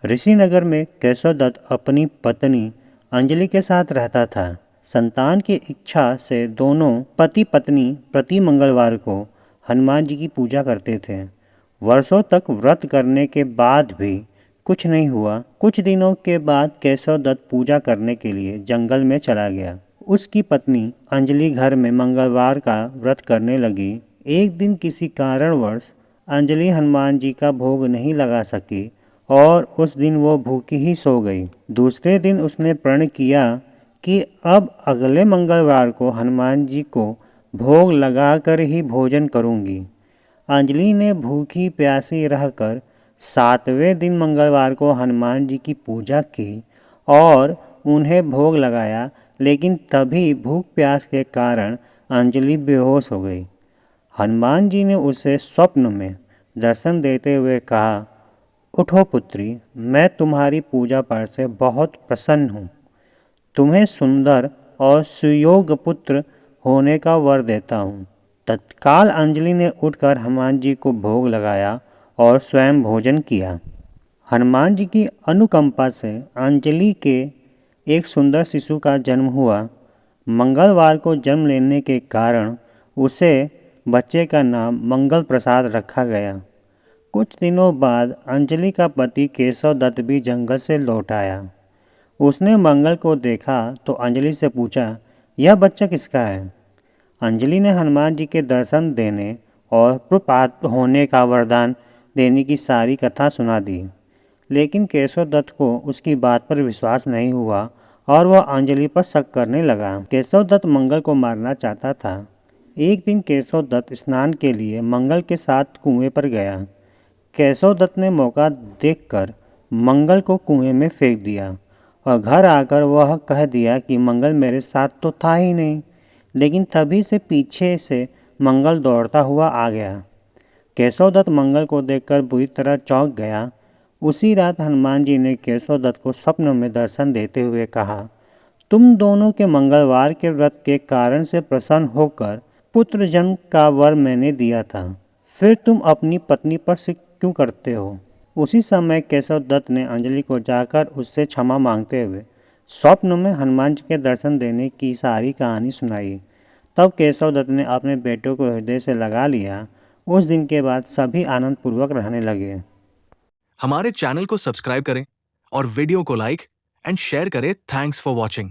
ऋषिनगर में केशव दत्त अपनी पत्नी अंजलि के साथ रहता था। संतान की इच्छा से दोनों पति पत्नी प्रति मंगलवार को हनुमान जी की पूजा करते थे। वर्षों तक व्रत करने के बाद भी कुछ नहीं हुआ। कुछ दिनों के बाद केशव दत्त पूजा करने के लिए जंगल में चला गया। उसकी पत्नी अंजलि घर में मंगलवार का व्रत करने लगी। एक दिन किसी कारणवश अंजलि हनुमान जी का भोग नहीं लगा सकी और उस दिन वो भूखी ही सो गई। दूसरे दिन उसने प्रण किया कि अब अगले मंगलवार को हनुमान जी को भोग लगाकर ही भोजन करूंगी। अंजलि ने भूखी प्यासी रहकर 7वें दिन मंगलवार को हनुमान जी की पूजा की और उन्हें भोग लगाया, लेकिन तभी भूख प्यास के कारण अंजलि बेहोश हो गई। हनुमान जी ने उसे स्वप्न में दर्शन देते हुए कहा, उठो पुत्री, मैं तुम्हारी पूजा पाठ से बहुत प्रसन्न हूँ। तुम्हें सुंदर और सुयोग्य पुत्र होने का वर देता हूँ। तत्काल अंजलि ने उठकर हनुमान जी को भोग लगाया और स्वयं भोजन किया। हनुमान जी की अनुकंपा से अंजलि के एक सुंदर शिशु का जन्म हुआ। मंगलवार को जन्म लेने के कारण उसे बच्चे का नाम मंगल प्रसाद रखा गया। कुछ दिनों बाद अंजलि का पति केशव दत्त भी जंगल से लौट आया। उसने मंगल को देखा तो अंजलि से पूछा, यह बच्चा किसका है? अंजलि ने हनुमान जी के दर्शन देने और पुत्र होने का वरदान देने की सारी कथा सुना दी, लेकिन केशव दत्त को उसकी बात पर विश्वास नहीं हुआ और वह अंजलि पर शक करने लगा। केशव दत्त मंगल को मारना चाहता था। एक दिन केशव दत्त स्नान के लिए मंगल के साथ कुएं पर गया। केशव दत्त ने मौका देखकर मंगल को कुएं में फेंक दिया और घर आकर वह कह दिया कि मंगल मेरे साथ तो था ही नहीं। लेकिन तभी से पीछे से मंगल दौड़ता हुआ आ गया। केशव दत्त मंगल को देखकर बुरी तरह चौंक गया। उसी रात हनुमान जी ने केशव दत्त को स्वप्न में दर्शन देते हुए कहा, तुम दोनों के मंगलवार के व्रत के कारण से प्रसन्न होकर पुत्र जन्म का वर मैंने दिया था, फिर तुम अपनी पत्नी पर शक क्यों करते हो? उसी समय केशव दत्त ने अंजलि को जाकर उससे क्षमा मांगते हुए स्वप्न में हनुमान जी के दर्शन देने की सारी कहानी सुनाई। तब केशव दत्त ने अपने बेटों को हृदय से लगा लिया। उस दिन के बाद सभी आनंद पूर्वक रहने लगे। हमारे चैनल को सब्सक्राइब करें और वीडियो को लाइक एंड शेयर करें। Thanks for watching.